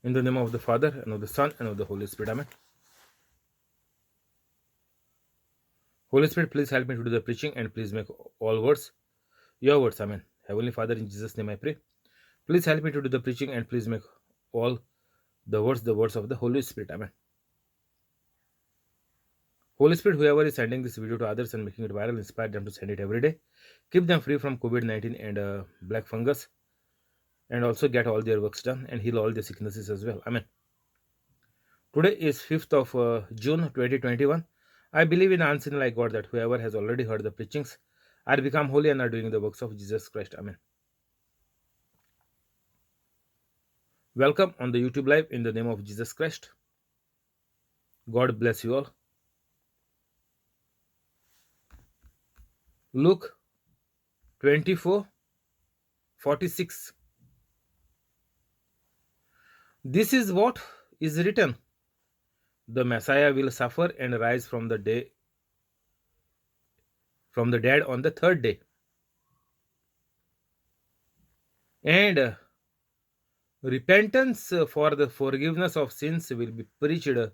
In the name of the Father, and of the Son, and of the Holy Spirit. Amen. Holy Spirit, please help me to do the preaching and please make all words your words. Amen. Heavenly Father, in Jesus' name I pray. Please help me to do the preaching and please make all the words of the Holy Spirit. Amen. Holy Spirit, whoever is sending this video to others and making it viral, inspire them to send it every day. Keep them free from COVID 19 and black fungus, and also get all their works done and heal all their sicknesses as well. Amen. Today is 5th of June 2021. I believe in unseen like God that whoever has already heard the preachings are become holy and are doing the works of Jesus Christ. Amen. Welcome on the YouTube live in the name of Jesus Christ. God bless you all. Luke 24:46. This is what is written. The Messiah will suffer and rise from the dead on the third day. And repentance for the forgiveness of sins will be preached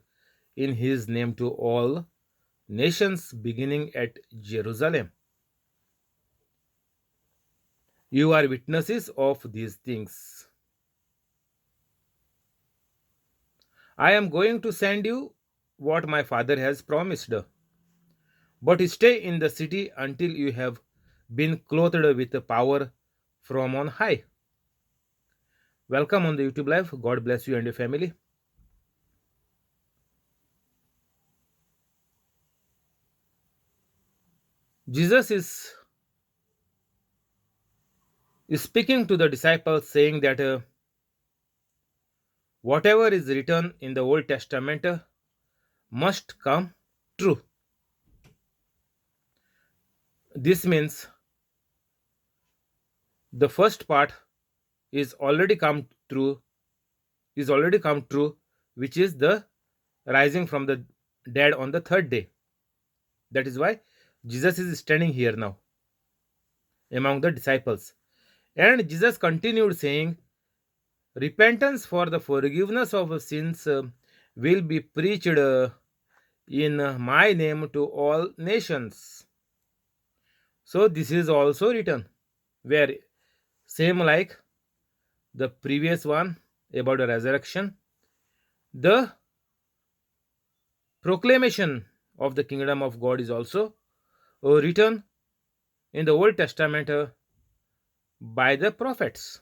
in his name to all nations beginning at Jerusalem. You are witnesses of these things. I am going to send you what my Father has promised. But stay in the city until you have been clothed with power from on high. Welcome on the YouTube live. God bless you and your family. Jesus is speaking to the disciples, saying that whatever is written in the Old Testament must come true. This means the first part is already come true, which is the rising from the dead on the third day. That is why Jesus is standing here now among the disciples. And Jesus continued saying, repentance for the forgiveness of sins will be preached in my name to all nations. So this is also written, where same like the previous one about the resurrection, the proclamation of the kingdom of God is also written in the Old Testament by the prophets.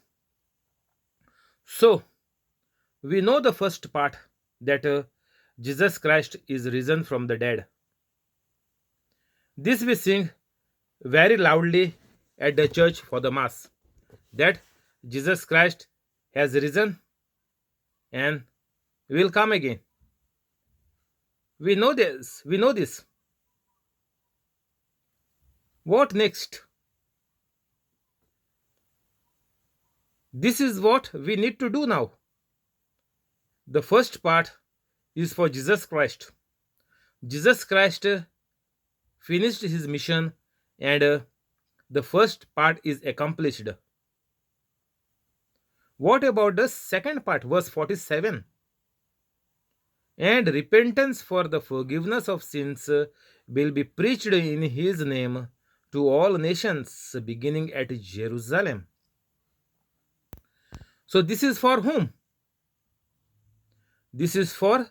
So we know the first part, that Jesus Christ is risen from the dead. This we sing very loudly at the church for the Mass, that Jesus Christ has risen and will come again. We know this. We know this. What next? This is what we need to do now. The first part is for Jesus Christ. Jesus Christ finished his mission, and the first part is accomplished. What about the second part, verse 47? And repentance for the forgiveness of sins will be preached in his name to all nations, beginning at Jerusalem. So, this is for whom? This is for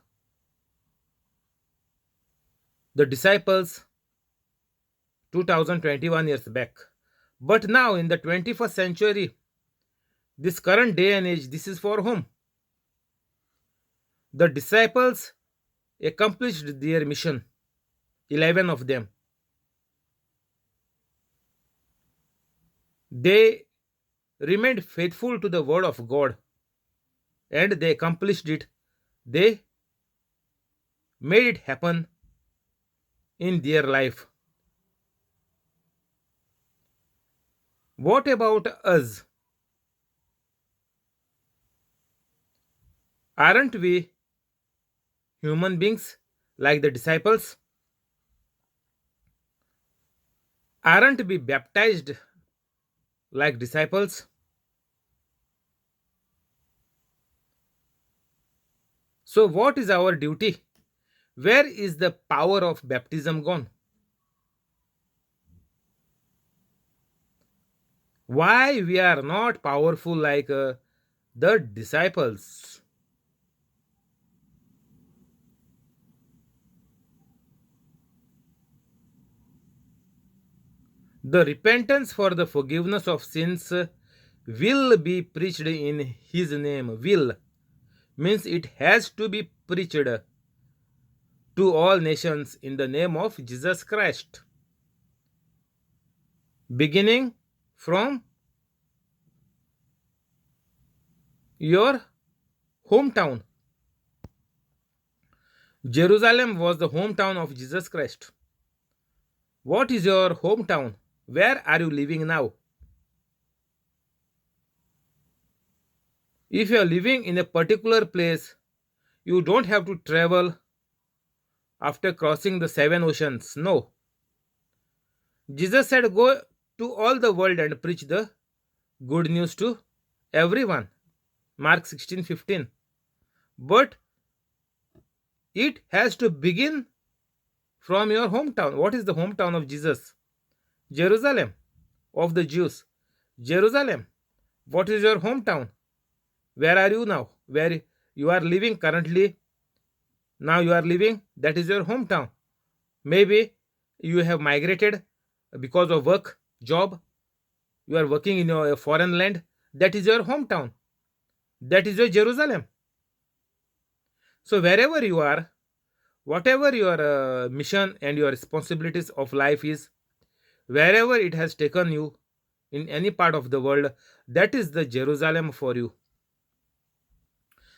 the disciples 2021 years back. But now, in the 21st century, this current day and age, this is for whom? The disciples accomplished their mission, 11 of them. They remained faithful to the word of God, and they accomplished it. They made it happen in their life. What about us? Aren't we human beings like the disciples? Aren't we baptized like disciples? So what is our duty? Where is the power of baptism gone? Why we are not powerful like the disciples? The repentance for the forgiveness of sins will be preached in his name. Will means it has to be preached to all nations in the name of Jesus Christ, beginning from your hometown. Jerusalem was the hometown of Jesus Christ. What is your hometown? Where are you living now? If you are living in a particular place, you don't have to travel after crossing the seven oceans. No. Jesus said, go to all the world and preach the good news to everyone. Mark 16:15. But it has to begin from your hometown. What is the hometown of Jesus? Jerusalem of the Jews. Jerusalem. What is your hometown? Where are you now? Where you are living currently? Now you are living, that is your hometown. Maybe you have migrated because of work, job. You are working in a foreign land. That is your hometown. That is your Jerusalem. So wherever you are, whatever your mission and your responsibilities of life is, wherever it has taken you in any part of the world, that is the Jerusalem for you.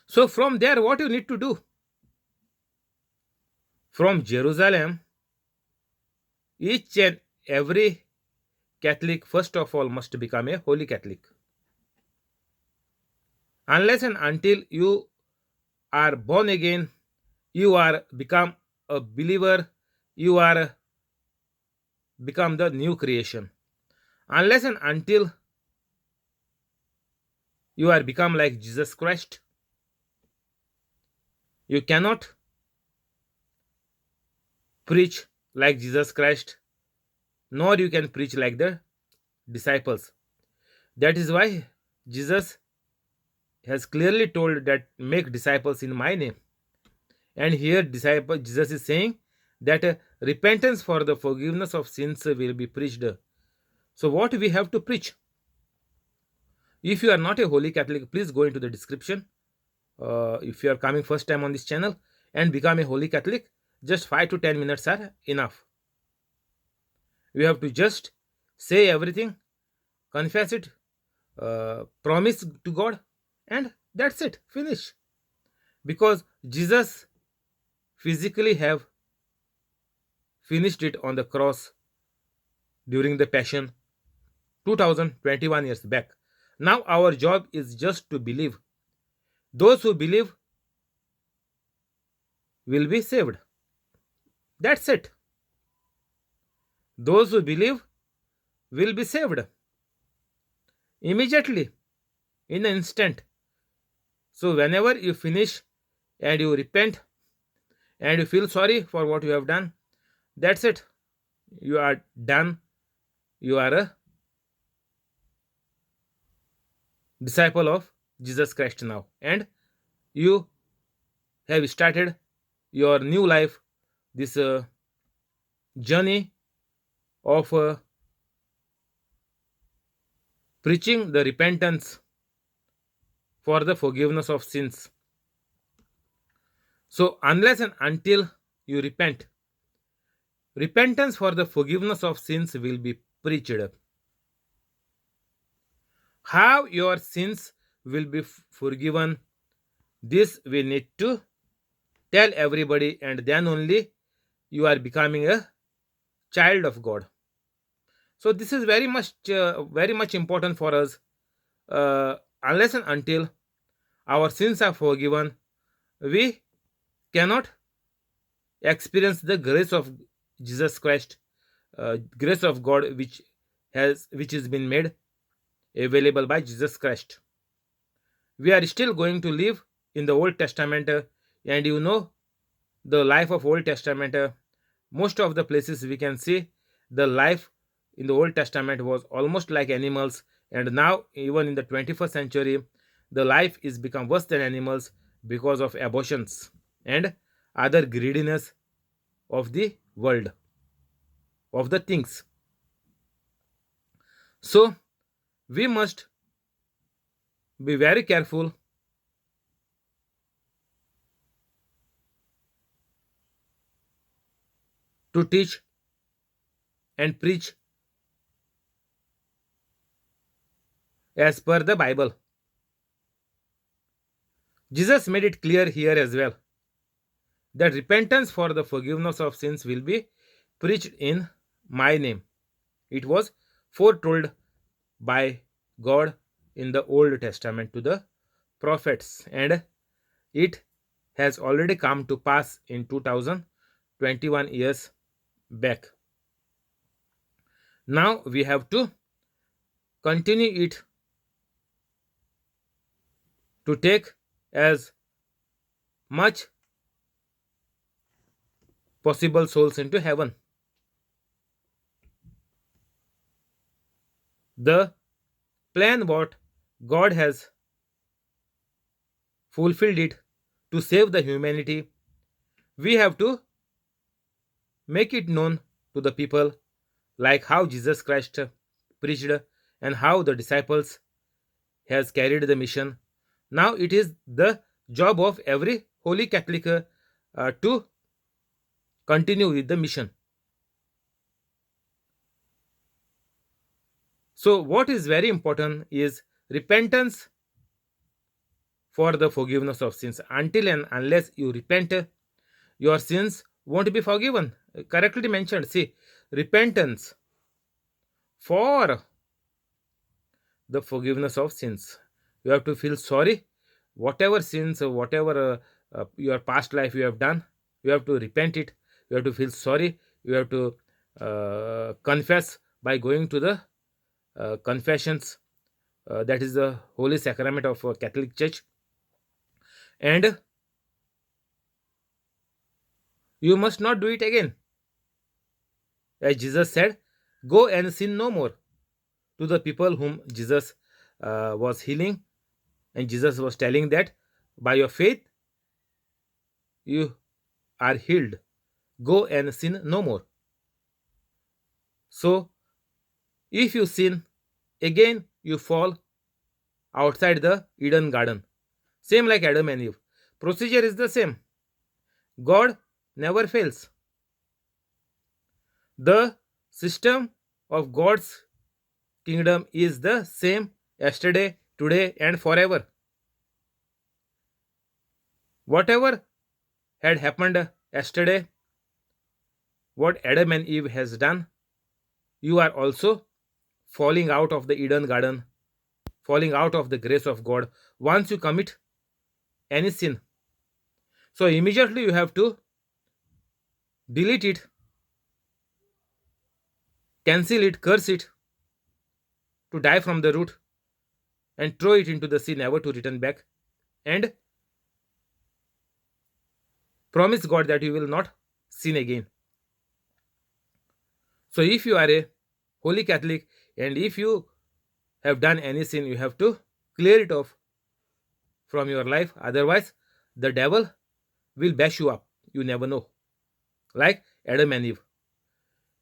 So from there, what you need to do? From Jerusalem, each and every Catholic, first of all, must become a holy Catholic. Unless and until you are born again, you are become a believer, you are become the new creation. Unless and until you are become like Jesus Christ, you cannot preach like Jesus Christ, nor you can preach like the disciples. That is why Jesus has clearly told that make disciples in my name. And here Jesus is saying that repentance for the forgiveness of sins will be preached. So what we have to preach? If you are not a holy Catholic, please go into the description. If you are coming first time on this channel and become a holy Catholic, just 5 to 10 minutes are enough. You have to just say everything, confess it, promise to God, and that's it. Finish. Because Jesus physically have finished it on the cross during the passion 2021 years back. Now our job is just to believe. Those who believe will be saved. That's it. Those who believe will be saved immediately, in an instant. So whenever you finish and you repent and you feel sorry for what you have done, that's it. You are done. You are a disciple of Jesus Christ now, and you have started your new life, this journey of preaching the repentance for the forgiveness of sins. So unless and until you repent, repentance for the forgiveness of sins will be preached. How your sins will be forgiven, this we need to tell everybody, and then only you are becoming a child of God. So this is very much important for us. Unless and until our sins are forgiven, we cannot experience the grace of Jesus Christ, grace of God, which has been made available by Jesus Christ. We are still going to live in the Old Testament, And you know, the life of Old Testament, most of the places we can see the life in the Old Testament was almost like animals, and now even in the 21st century the life is become worse than animals because of abortions and other greediness of the world, of the things. So we must be very careful to teach and preach as per the Bible. Jesus made it clear here as well that repentance for the forgiveness of sins will be preached in my name. It was foretold by God in the Old Testament to the prophets, and it has already come to pass in 2021 years back. Now we have to continue it to take as much possible souls into heaven. The plan what God has fulfilled it to save the humanity. We have to make it known to the people, like how Jesus Christ preached and how the disciples has carried the mission. Now it is the job of every holy Catholic to continue with the mission. So what is very important is repentance for the forgiveness of sins. Until and unless you repent, your sins won't be forgiven. Correctly mentioned. See, repentance for the forgiveness of sins. You have to feel sorry, whatever sins or whatever your past life you have done. You have to repent it. You have to feel sorry. You have to confess by going to the confessions. That is the holy sacrament of Catholic Church, and you must not do it again. As Jesus said, "Go and sin no more." To the people whom Jesus was healing, and Jesus was telling that by your faith you are healed. Go and sin no more. So if you sin again, you fall outside the Eden garden. Same like Adam and Eve. Procedure is the same. God never fails. The system of God's kingdom is the same yesterday, today, and forever. Whatever had happened yesterday, what Adam and Eve has done, you are also falling out of the Eden garden, falling out of the grace of God once you commit any sin. So immediately you have to delete it, cancel it, curse it, to die from the root and throw it into the sea, never to return back, and promise God that you will not sin again. So if you are a holy Catholic and if you have done any sin, you have to clear it off from your life. Otherwise, the devil will bash you up. You never know. Like Adam and Eve.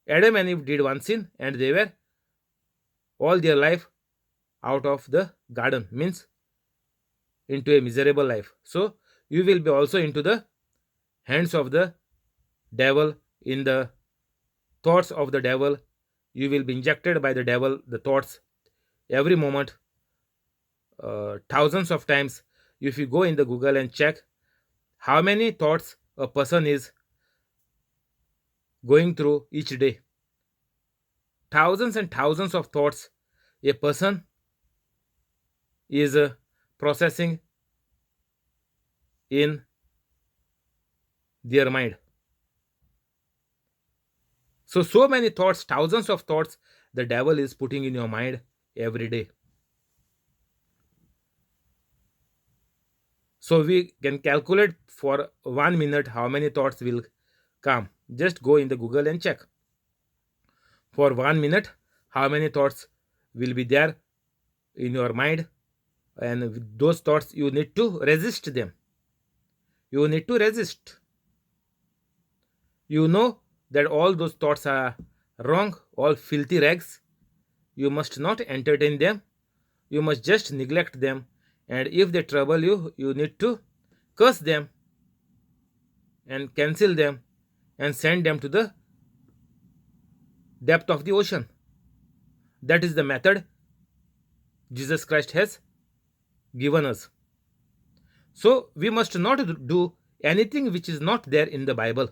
Adam and Eve did one sin and they were all their life out of the garden, means into a miserable life. So you will be also into the hands of the devil, in the thoughts of the devil. You will be injected by the devil, the thoughts, every moment, thousands of times. If you go in the Google and check how many thoughts a person is going through each day, thousands and thousands of thoughts a person is processing in their mind. So many thoughts, thousands of thoughts the devil is putting in your mind every day. So we can calculate for 1 minute how many thoughts will come. Just go in the Google and check for 1 minute how many thoughts will be there in your mind. And with those thoughts, you need to resist them. You need to resist. You know that all those thoughts are wrong, all filthy rags. You must not entertain them. You must just neglect them. And if they trouble you, you need to curse them and cancel them and send them to the depth of the ocean. That is the method Jesus Christ has given us. So we must not do anything which is not there in the Bible.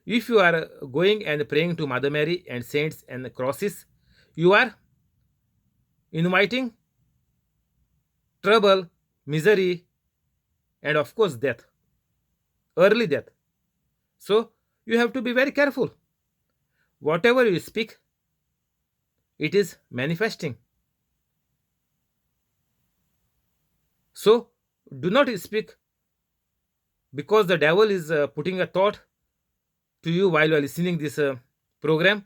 If you are going and praying to Mother Mary and saints and crosses, you are inviting trouble, misery, and of course death, early death. So you have to be very careful. Whatever you speak, it is manifesting. So do not speak because the devil is putting a thought to you while you are listening this program,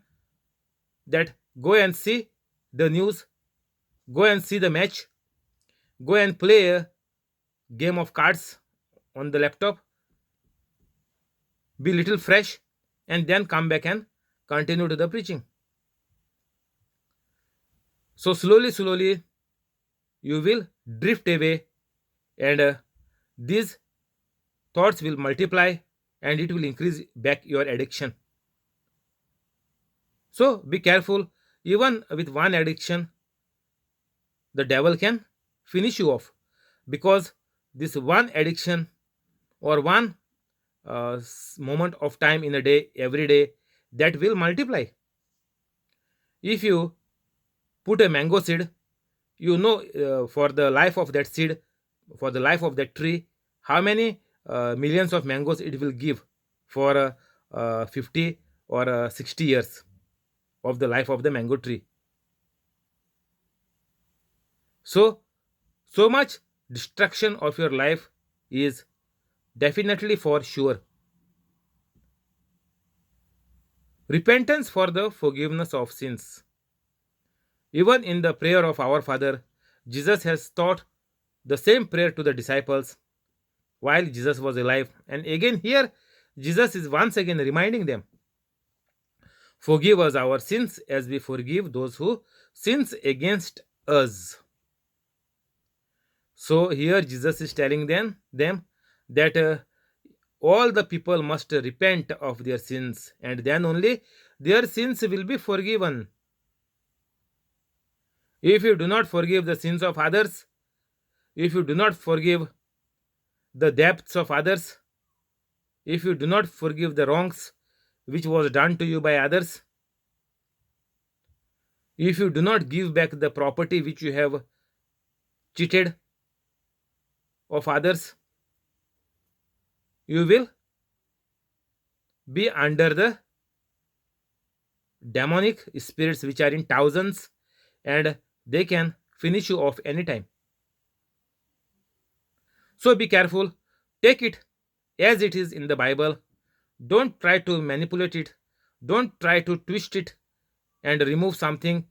that go and see the news, go and see the match, go and play a game of cards on the laptop, be little fresh, and then come back and continue to the preaching. So slowly you will drift away, and these thoughts will multiply, and it will increase back your addiction. So be careful. Even with one addiction, the devil can finish you off, because this one addiction or one moment of time in a day, every day, that will multiply. If you put a mango seed, you know, for the life of that seed, for the life of that tree, how many millions of mangoes it will give for 50 or 60 years of the life of the mango tree. So much destruction of your life is definitely for sure. Repentance for the forgiveness of sins. Even in the prayer of our Father, Jesus has taught the same prayer to the disciples while Jesus was alive. And again, here, Jesus is once again reminding them, forgive us our sins as we forgive those who sins against us. So here Jesus is telling them that all the people must repent of their sins, and then only their sins will be forgiven. If you do not forgive the sins of others, if you do not forgive the depths of others, if you do not forgive the wrongs which was done to you by others, if you do not give back the property which you have cheated of others, you will be under the demonic spirits which are in thousands, and they can finish you off anytime. So be careful. Take it as it is in the Bible. Don't try to manipulate it. Don't try to twist it and remove something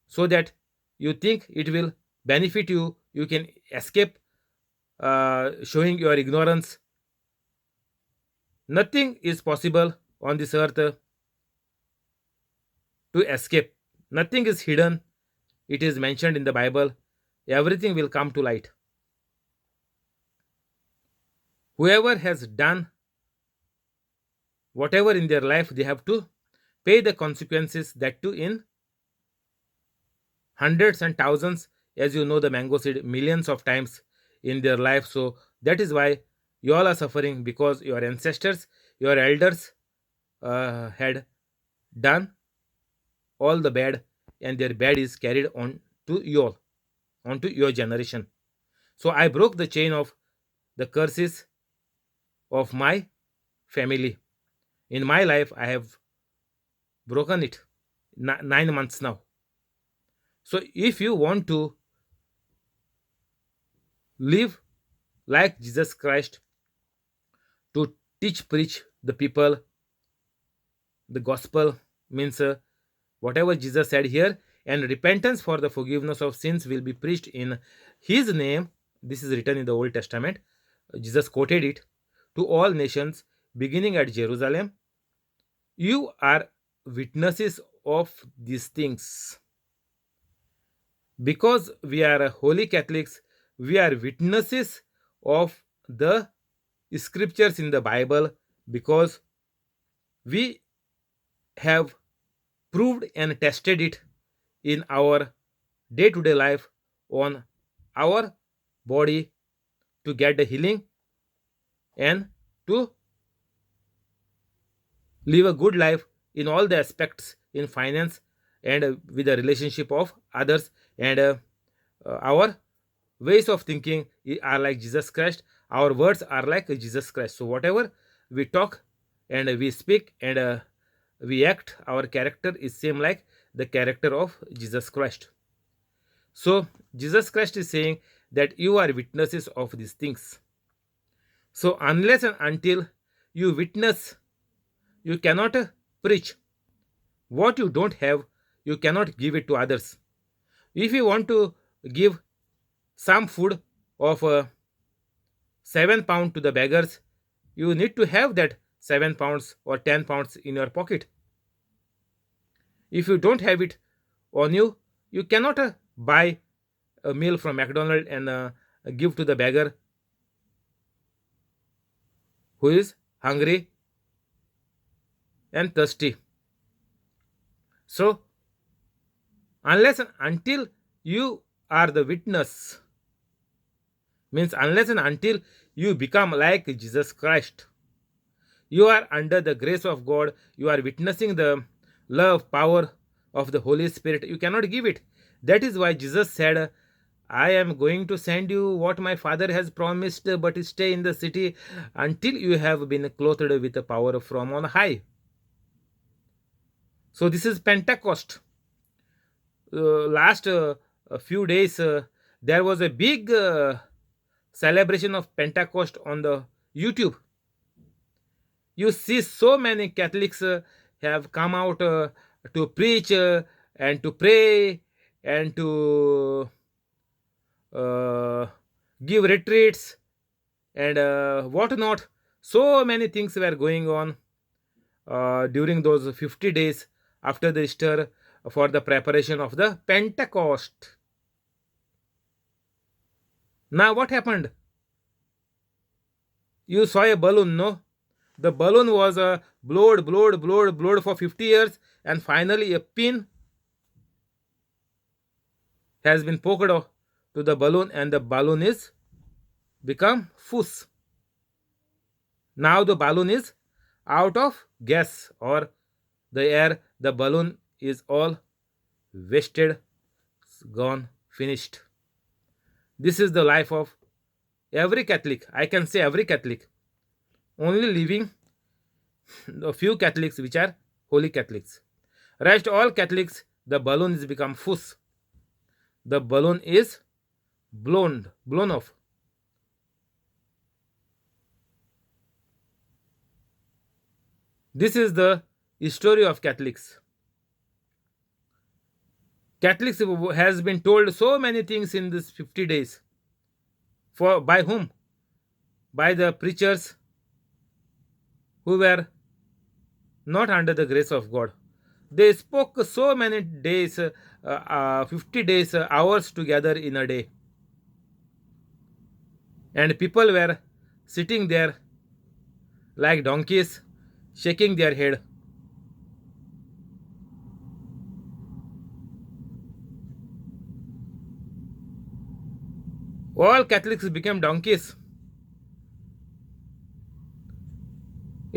so that you think it will benefit you. You can escape showing your ignorance. Nothing is possible on this earth to escape. Nothing is hidden. It is mentioned in the Bible. Everything will come to light. Whoever has done whatever in their life, they have to pay the consequences, that too in hundreds and thousands, as you know, the mango seed, millions of times in their life. So that is why you all are suffering, because your ancestors, your elders had done all the bad, and their bad is carried on to you all, onto your generation. So I broke the chain of the curses of my family. In my life, I have broken it 9 months now. So if you want to live like Jesus Christ, to teach, preach the people the gospel, means whatever Jesus said here, and repentance for the forgiveness of sins will be preached in his name. This is written in the Old Testament. Jesus quoted it to all nations, beginning at Jerusalem. You are witnesses of these things. Because we are holy Catholics, we are witnesses of the scriptures in the Bible, because we have proved and tested it in our day to day life on our body to get the healing and to live a good life in all the aspects in finance and with the relationship of others, and our ways of thinking are like Jesus Christ, our words are like Jesus Christ. So whatever we talk and we speak and we act, our character is same like the character of Jesus Christ. So Jesus Christ is saying that you are witnesses of these things. So unless and until you witness, you cannot preach. What you don't have, you cannot give it to others. If you want to give some food of 7 pounds to the beggars, you need to have that 7 pounds or 10 pounds in your pocket. If you don't have it on you, you cannot buy a meal from McDonald's and give to the beggar who is hungry and thirsty. So, unless and until you are the witness, means unless and until you become like Jesus Christ, you are under the grace of God, you are witnessing the love, power of the Holy Spirit, you cannot give it. That is why Jesus said, I am going to send you what my Father has promised, but stay in the city until you have been clothed with the power from on high. So this is Pentecost. Last a few days, there was a big celebration of Pentecost on the YouTube. You see so many Catholics have come out to preach and to pray and to give retreats and what not. So many things were going on during those 50 days after the Easter for the preparation of the Pentecost. Now, what happened? You saw a balloon, no? The balloon was blowed for 50 years, and finally a pin has been poked to the balloon, and the balloon is become fus. Now the balloon is out of gas or the air. The balloon is all wasted, gone, finished. This is the life of every Catholic. I can say every Catholic. Only leaving a few Catholics which are holy Catholics. Rest all Catholics, the balloon is become fus. The balloon is blown off. This is the story of Catholics. Catholics has been told so many things in this 50 days. For by whom? By the preachers who were not under the grace of God. They spoke so many days, 50 days, hours together in a day. And people were sitting there like donkeys, shaking their head. All Catholics became donkeys,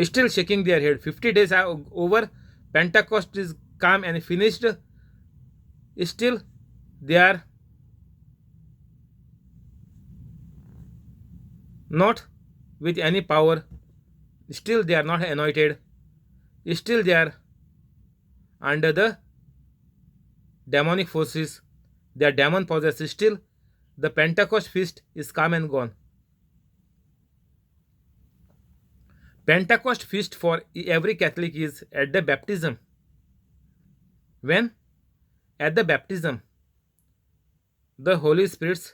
still shaking their head. 50 days are over, Pentecost is come and finished. Still, they are not with any power. Still, they are not anointed. Still, they are under the demonic forces. They are demon possessed. Still, the Pentecost feast is come and gone. Pentecost feast for every Catholic is at the baptism. When at the baptism, the Holy Spirit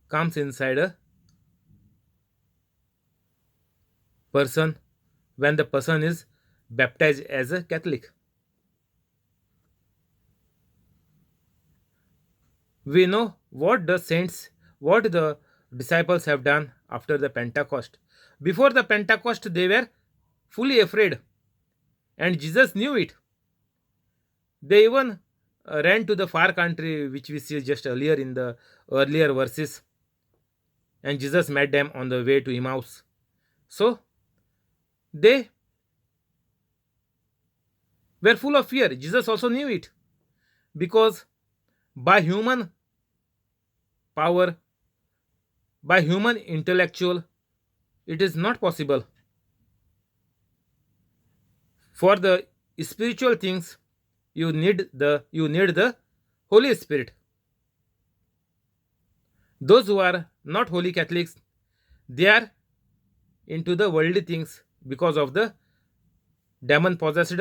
comes inside a person when the person is baptized as a Catholic. We know what the disciples have done after the Pentecost. Before the Pentecost, they were fully afraid, and Jesus knew it. They even ran to the far country, which we see just earlier in the earlier verses, and Jesus met them on the way to Emmaus. So they were full of fear. Jesus also knew it because by human power, by human intellectual, it is not possible. For the spiritual things, you need the Holy Spirit. Those who are not holy Catholics, they are into the worldly things because of the demon possessed.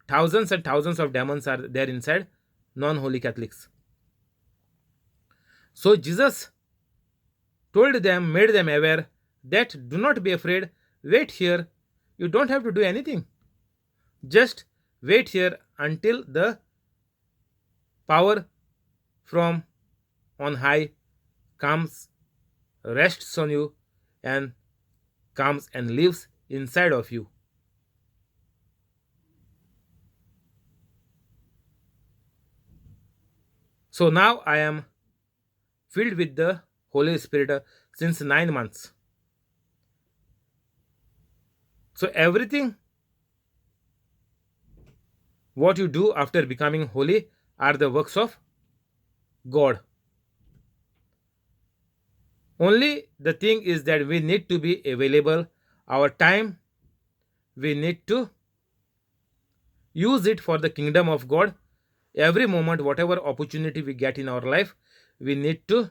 Thousands and thousands of demons are there inside non-holy Catholics. So Jesus told them, made them aware that do not be afraid, wait here. You don't have to do anything. Just wait here until the power from on high comes, rests on you, and comes and lives inside of you. So now I am filled with the Holy Spirit since 9 months. So everything what you do after becoming holy are the works of God. Only the thing is that we need to be available. Our time, we need to use it for the kingdom of God. Every moment, whatever opportunity we get in our life, we need to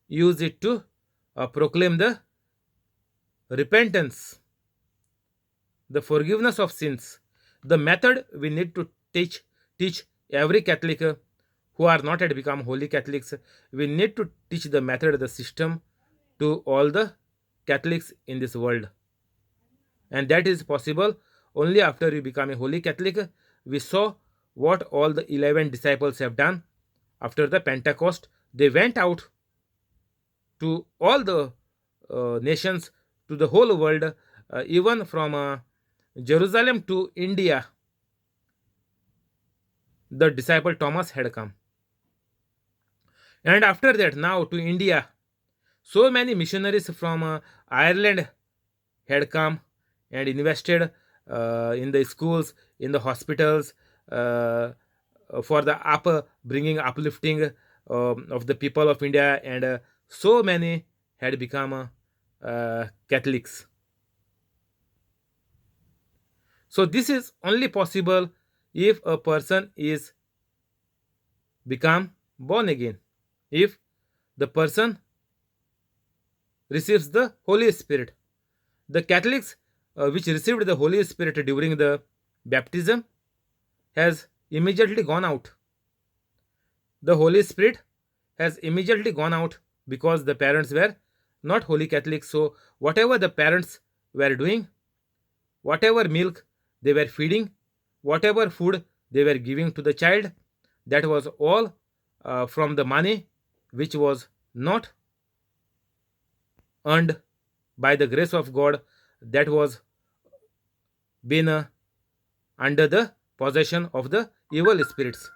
use it to proclaim the repentance, the forgiveness of sins. The method we need to teach every Catholic who are not yet become holy Catholics. We need to teach the method, the system to all the Catholics in this world, and that is possible only after you become a holy Catholic. We saw what all the 11 disciples have done after the Pentecost. They went out to all the nations, to the whole world, even from Jerusalem to India. The disciple Thomas had come, and after that, now to India, so many missionaries from Ireland had come and invested in the schools, in the hospitals, for the bringing uplifting of the people of India, and so many had become Catholics. So this is only possible if a person is become born again, if the person receives the Holy Spirit. The Catholics which received the Holy Spirit during the baptism has immediately gone out. The Holy Spirit has immediately gone out because the parents were not holy Catholics. So whatever the parents were doing, whatever milk they were feeding, whatever food they were giving to the child, that was all from the money which was not earned by the grace of God, that was been under the possession of the evil spirits.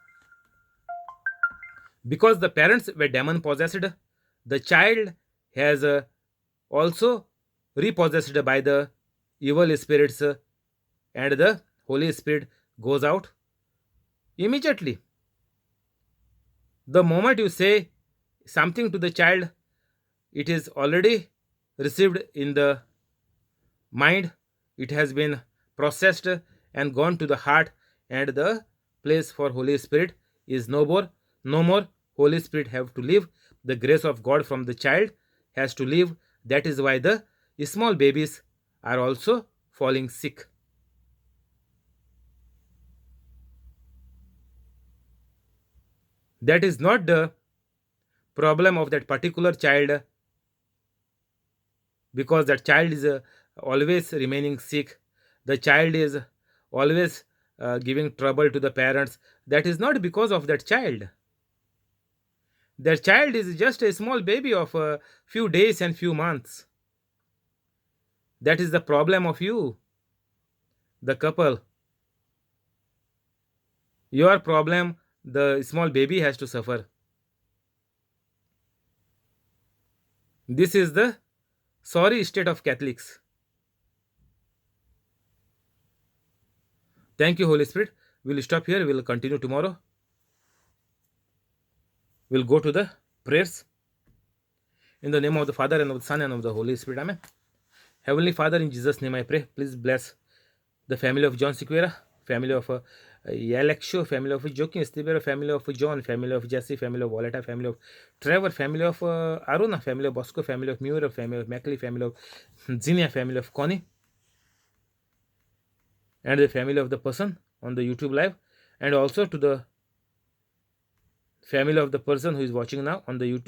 Because the parents were demon possessed, the child has also repossessed by the evil spirits, and the Holy Spirit goes out immediately. The moment you say something to the child, it is already received in the mind, it has been processed and gone to the heart, and the place for Holy Spirit is no more. Holy Spirit have to live. The grace of God from the child has to live. That is why the small babies are also falling sick. That is not the problem of that particular child, because that child is always remaining sick. The child is always giving trouble to the parents. That is not because of that child. That child is just a small baby of a few days and few months. That is the problem of you, the couple. Your problem, the small baby has to suffer. This is the sorry state of Catholics. Thank you, Holy Spirit. We'll stop here. We'll continue tomorrow. We'll go to the prayers. In the name of the Father, and of the Son, and of the Holy Spirit. Amen. Heavenly Father, in Jesus' name I pray. Please bless the family of John Sequeira, family of Alexio, family of Joaquin Estibero, family of John, family of Jesse, family of Volata, family of Trevor, family of Aruna, family of Bosco, family of Muir, family of Mackley, family of Zinnia, family of Connie, and the family of the person on the YouTube live, and also to the family of the person who is watching now on the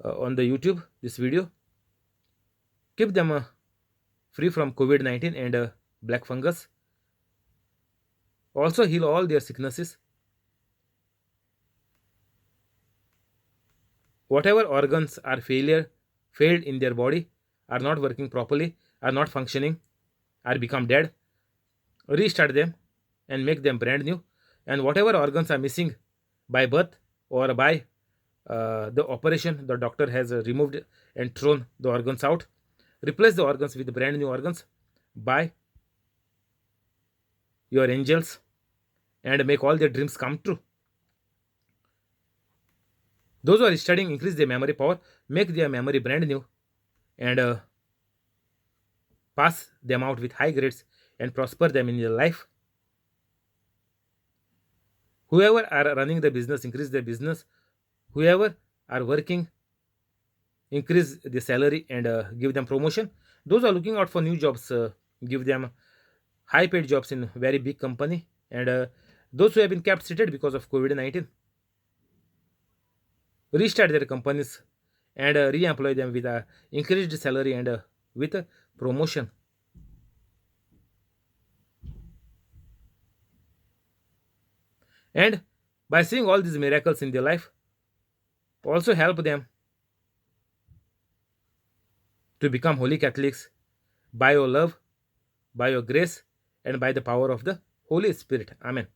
YouTube this video. Keep them free from COVID-19 and black fungus. Also heal all their sicknesses. Whatever organs are failed in their body, are not working properly, are not functioning, are become dead, restart them and make them brand new. And whatever organs are missing by birth or by the operation, the doctor has removed and thrown the organs out, replace the organs with brand new organs by your angels, and make all their dreams come true. Those who are studying, increase their memory power, make their memory brand new, and pass them out with high grades and prosper them in their life. Whoever are running the business, increase their business. Whoever are working, increase the salary and give them promotion. Those are looking out for new jobs, give them high paid jobs in very big company. And those who have been kept seated because of COVID-19, restart their companies and re-employ them with a increased salary and with a promotion. And by seeing all these miracles in their life, also help them to become holy Catholics by your love, by your grace, and by the power of the Holy Spirit. Amen.